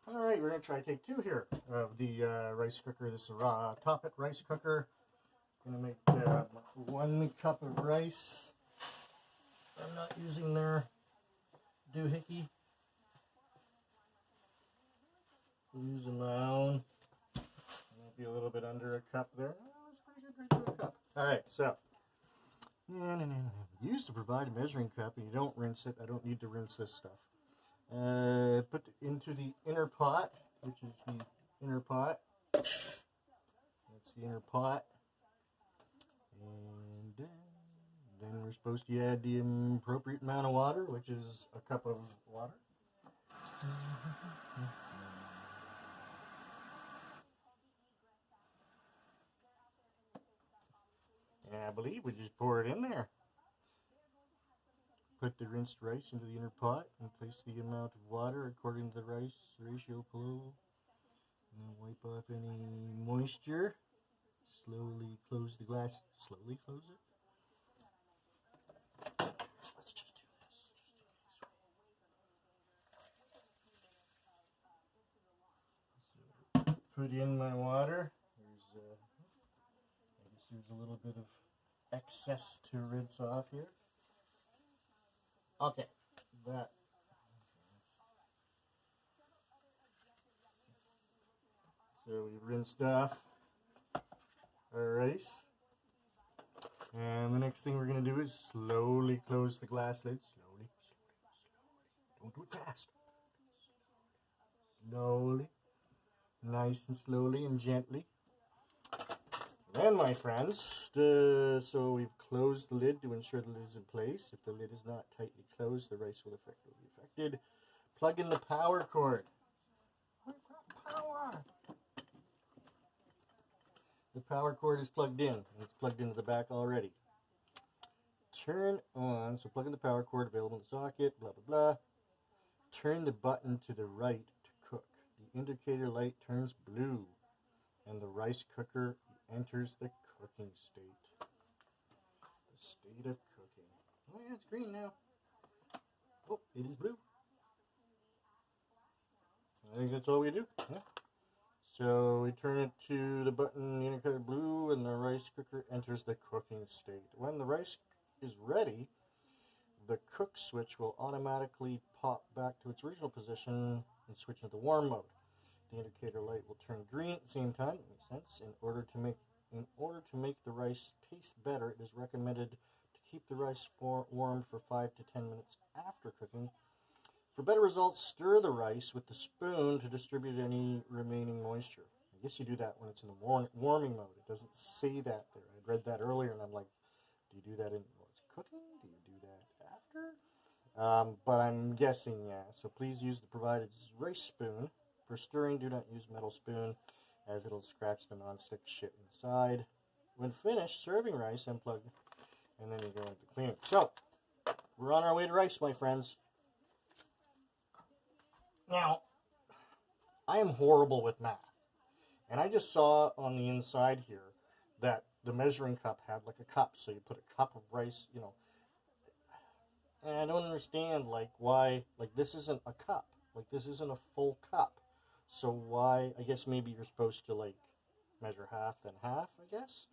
Alright, we're going to try take 2 here of the rice cooker. This is a raw TopWIt rice cooker. I'm going to make 1 cup of rice. I'm not using their doohickey. I'm using my own. Might be a little bit under a cup there. Oh, that's pretty good right to a cup. Alright, so. Used to provide a measuring cup and you don't rinse it. I don't need to rinse this stuff. Put into the inner pot, which is the inner pot. That's the inner pot. And then we're supposed to add the appropriate amount of water, which is a cup of water. And I believe we just pour it in there. Put the rinsed rice into the inner pot and place the amount of water according to the rice ratio below. And then wipe off any moisture. Slowly close the glass. Slowly close it. Let's just do this. Put in my water. There's a little bit of excess to rinse off here. Okay, that. So we rinsed off our rice. And the next thing we're going to do is slowly close the glass lid. Slowly. Don't do it fast. Slowly. Nice and slowly and gently. Then, my friends, so we've closed the lid to ensure the lid is in place. If the lid is not tightly closed, the rice will be affected. Plug in the power cord. We've got power. The power cord is plugged in. It's plugged into the back already. Turn on, so plug in the power cord, available in the socket, blah, blah, blah. Turn the button to the right to cook. The indicator light turns blue, and the rice cooker enters the cooking state. The state of cooking. Oh yeah, it's green now. Oh, it is blue. I think that's all we do. Yeah. So we turn it to the button indicator blue and the rice cooker enters the cooking state. When the rice is ready, the cook switch will automatically pop back to its original position and switch into warm mode. The indicator light will turn green at the same time. It makes sense. In order to make the rice taste better, it is recommended to keep the rice warm for 5 to 10 minutes after cooking. For better results, stir the rice with the spoon to distribute any remaining moisture. I guess you do that when it's in the warming mode. It doesn't say that there. I read that earlier, and I'm like, do you do that while it's cooking? Do you do that after? But I'm guessing, yeah. So please use the provided rice spoon. For stirring, do not use metal spoon, as it'll scratch the non-stick shit inside. When finished serving rice, unplug, and then you go into cleaning. So, we're on our way to rice, my friends. Now, I am horrible with math. And I just saw on the inside here that the measuring cup had like a cup. So you put a cup of rice, you know. And I don't understand, like, why, like, this isn't a cup. Like, this isn't a full cup. So why, I guess maybe you're supposed to, like, measure half and half, I guess.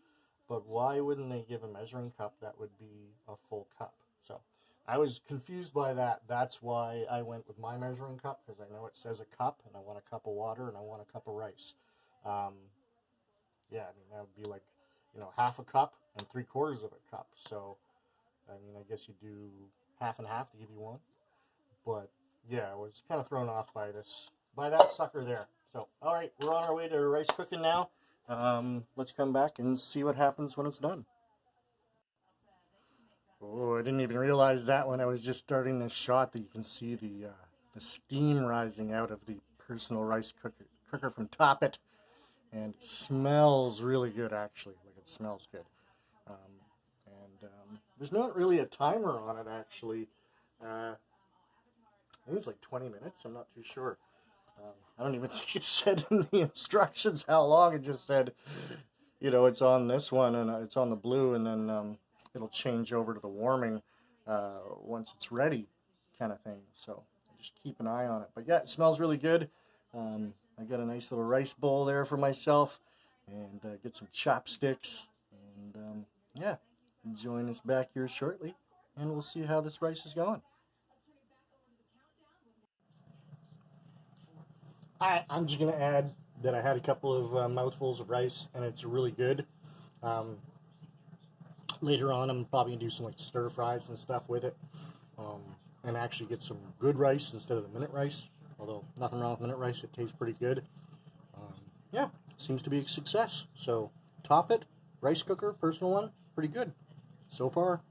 But why wouldn't they give a measuring cup that would be a full cup? So I was confused by that. That's why I went with my measuring cup, because I know it says a cup, and I want a cup of water, and I want a cup of rice. Yeah, I mean, that would be like, you know, half a cup and 3/4 of a cup. So, I mean, I guess you do half and half to give you one. But, yeah, I was kind of thrown off by that sucker there. So, all right, we're on our way to rice cooking now. Let's come back and see what happens when it's done. Oh, I didn't even realize that when I was just starting this shot that you can see the steam rising out of the personal rice cooker from TopWIt. And it smells really good, actually. Like, it smells good. There's not really a timer on it, actually. I think it's like 20 minutes. I'm not too sure. I don't even think it said in the instructions how long. It just said, you know, it's on this one, and it's on the blue, and then it'll change over to the warming once it's ready, kind of thing. So just keep an eye on it. But yeah, it smells really good. I got a nice little rice bowl there for myself, and get some chopsticks, and yeah, join us back here shortly, and we'll see how this rice is going. I'm just going to add that I had a couple of mouthfuls of rice, and it's really good. Later on, I'm probably going to do some like stir fries and stuff with it, and actually get some good rice instead of the minute rice. Although, nothing wrong with minute rice, it tastes pretty good. Yeah, seems to be a success. So, TopWIt rice cooker, personal one, pretty good so far.